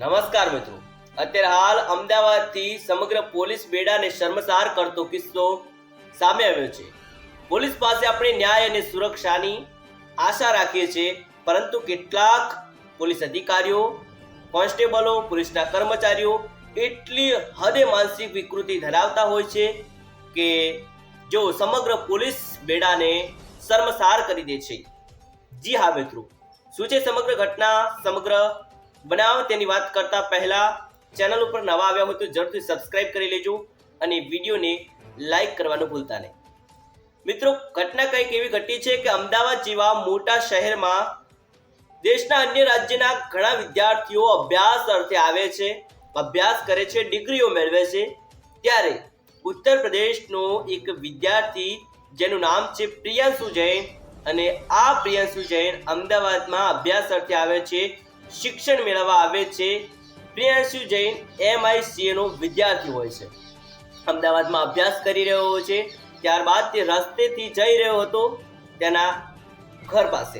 નમસ્કાર મિત્રો, અત્યારે હાલ અમદાવાદથી સમગ્ર પોલીસ બેડાને શર્મસાર કરતો કિસ્સો સામે આવ્યો છે। પોલીસ પાસે આપણે ન્યાય અને સુરક્ષાની આશા રાખીએ છીએ, પરંતુ કેટલાક પોલીસ અધિકારીઓ, કોન્સ્ટેબલો, પોલીસના કર્મચારીઓ એટલી હદે માનસિક વિકૃતિ ધરાવતા હોય છે કે જો સમગ્ર પોલીસ બેડાને શર્મસાર કરી દે છે। જી હા મિત્રો, શું છે સમગ્ર ઘટના, સમગ્ર બનાવ તેની વાત કરતા પહેલા ચેનલ ઉપર નવા આવ્યા હોય તો જરૂરથી સબસ્ક્રાઇબ કરી લેજો અને વિડીયોને લાઈક કરવાનું ભૂલતા નહીં। મિત્રો, ઘટના કંઈક એવી ઘટી છે કે અમદાવાદ જેવા મોટા શહેરમાં દેશના અન્ય રાજ્યના ઘણા વિદ્યાર્થીઓ અભ્યાસ અર્થે આવે છે, અભ્યાસ કરે છે, ડિગ્રીઓ મેળવે છે। ત્યારે ઉત્તર પ્રદેશનો એક વિદ્યાર્થી જેનું નામ છે પ્રિયાંશુ જૈન, અને આ પ્રિયાંશુ જૈન અમદાવાદમાં અભ્યાસ અર્થે આવે છે, શિક્ષણ મેળવવા આવે છે। પ્રિયાંશુ જૈન MICA નો વિદ્યાર્થી હોય છે, અમદાવાદમાં અભ્યાસ કરી રહ્યો હોય છે। ત્યારબાદ તે રસ્તેથી જઈ રહ્યો હતો તેના ઘર પાસે,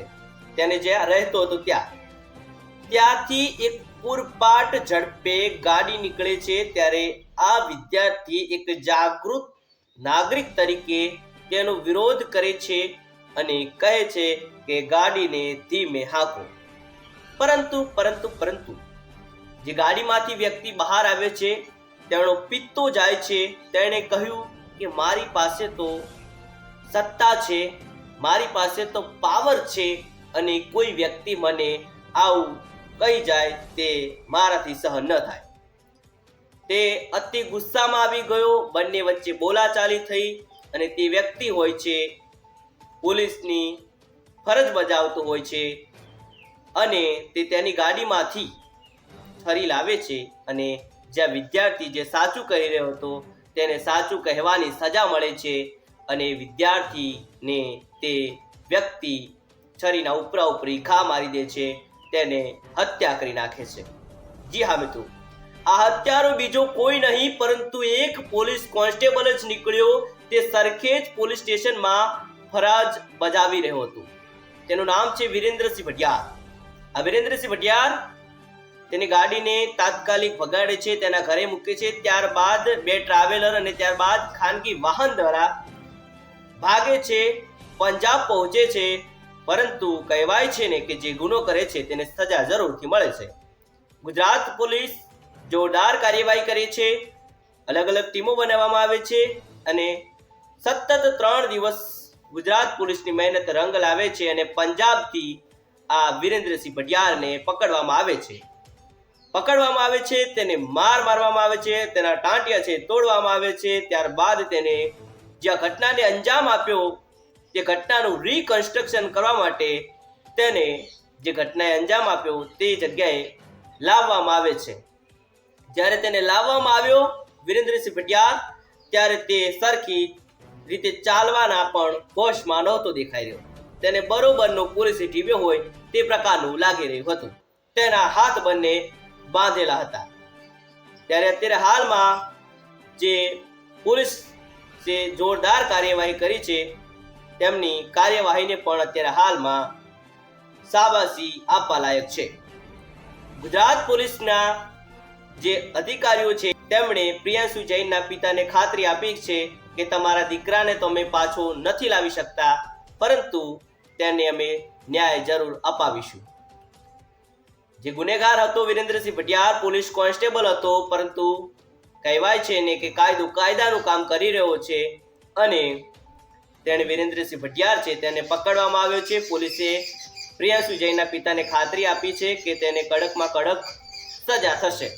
તેને જ્યાં રહેતો હતો ત્યાંથી એક પૂરપાટ ઝડપે ગાડી નીકળે છે। ત્યારે આ વિદ્યાર્થી એક જાગૃત નાગરિક તરીકે તેનો વિરોધ કરે છે અને કહે છે કે ગાડીને ધીમે હાંકો। પરંતુ જે ગાડીમાંથી વ્યક્તિ બહાર આવે છે તેનો પિત્તો જાય છે। તેણે કહ્યું કે મારી પાસે તો સત્તા છે, મારી પાસે તો પાવર છે, અને કોઈ વ્યક્તિ મને આવું કહી જાય તે મારાથી સહન ન થાય। તે અતિ ગુસ્સામાં આવી ગયો, બંને વચ્ચે બોલાચાલી થઈ, અને તે વ્યક્તિ હોય છે પોલીસની ફરજ બજાવતો હોય છે, અને તે તેની ગાડીમાંથી છરી લાવે છે, અને જ્યાં વિદ્યાર્થી જે સાચું કહી રહ્યો હતો તેને સાચું કહેવાની સજા મળે છે, અને વિદ્યાર્થીને તે વ્યક્તિ છરીના ઉપરા ઉપરી ઘા મારી દે છે, તેને હત્યા કરી નાખે છે। જી હા મિત્રો, આ હત્યારો બીજો કોઈ નહીં પરંતુ એક પોલીસ કોન્સ્ટેબલ જ નીકળ્યો। તે સરખેજ પોલીસ સ્ટેશનમાં ફરજ બજાવી રહ્યો હતો। તેનું નામ છે વિરેન્દ્રસિંહ ભટિયાર। આ વિરેન્દ્રસિંહ ભટિયાર તેની ગાડીને તાત્કાલિક ભગાડે છે, તેના ઘરે મૂકે છે। ત્યારબાદ બે ટ્રાવેલર અને ત્યારબાદ ખાનગી વાહન દ્વારા ભાગે છે, પંજાબ પહોંચે છે। પરંતુ કહેવાય છે ને કે જે ગુનો કરે છે તેને સજા જરૂરથી મળે છે। ગુજરાત પોલીસ જોરદાર કાર્યવાહી કરે છે, અલગ અલગ ટીમો બનાવવામાં આવે છે, અને સતત 3 દિવસ ગુજરાત પોલીસની મહેનત રંગ લાવે છે, અને પંજાબથી આ વિરેન્દ્રસિંહ ભટિયારને પકડવામાં આવે છે। તેને મારવામાં આવે છે, તેના ટાંટિયા છે તોડવામાં આવે છે। ત્યારબાદ તેને જ્યાં ઘટનાને અંજામ આપ્યો તે ઘટનાનું રિકન્સ્ટ્રક્શન કરવા માટે તેને જે ઘટનાએ અંજામ આપ્યો તે જગ્યાએ લાવવામાં આવે છે। જ્યારે તેને લાવવામાં આવ્યો વિરેન્દ્રસિંહ ભટિયાર, ત્યારે તે સરખી રીતે ચાલવાના પણ હોશમાં નહોતો દેખાઈ રહ્યો। તેને બરોબરનો પોલીસ ટીવ્યો હોય તે પ્રકારનું લાગી રહ્યું હતું। તેના હાથ બંને બાંધેલા હતા। ત્યારે અત્યારે હાલમાં જે પોલીસ જે જોરદાર કાર્યવાહી કરી છે તેમની કાર્યવાહીને પણ અત્યારે હાલમાં શાબાશી આપવા લાયક છે। ગુજરાત પોલીસના જે અધિકારીઓ છે તેમણે પ્રિયાંશુ જૈનના પિતાને ખાતરી આપી છે કે તમારા દીકરાને તો અમે પાછો નથી લાવી શકતા, પરંતુ તેને અમે ન્યાય જરૂર અપાવીશું। જે ગુનેગાર હતો વિરેન્દ્રસિંહ ભટિયાર પોલીસ કોન્સ્ટેબલ હતો, પરંતુ કહેવાય છે ને કે કાયદો કાયદાનું કામ કરી રહ્યો છે, અને તેણે વિરેન્દ્રસિંહ ભટિયાર છે તેને પકડવામાં આવ્યો છે। પોલીસે પ્રિયાંશુ જૈનના પિતાને ખાતરી આપી છે કે તેને કડકમાં કડક સજા થશે।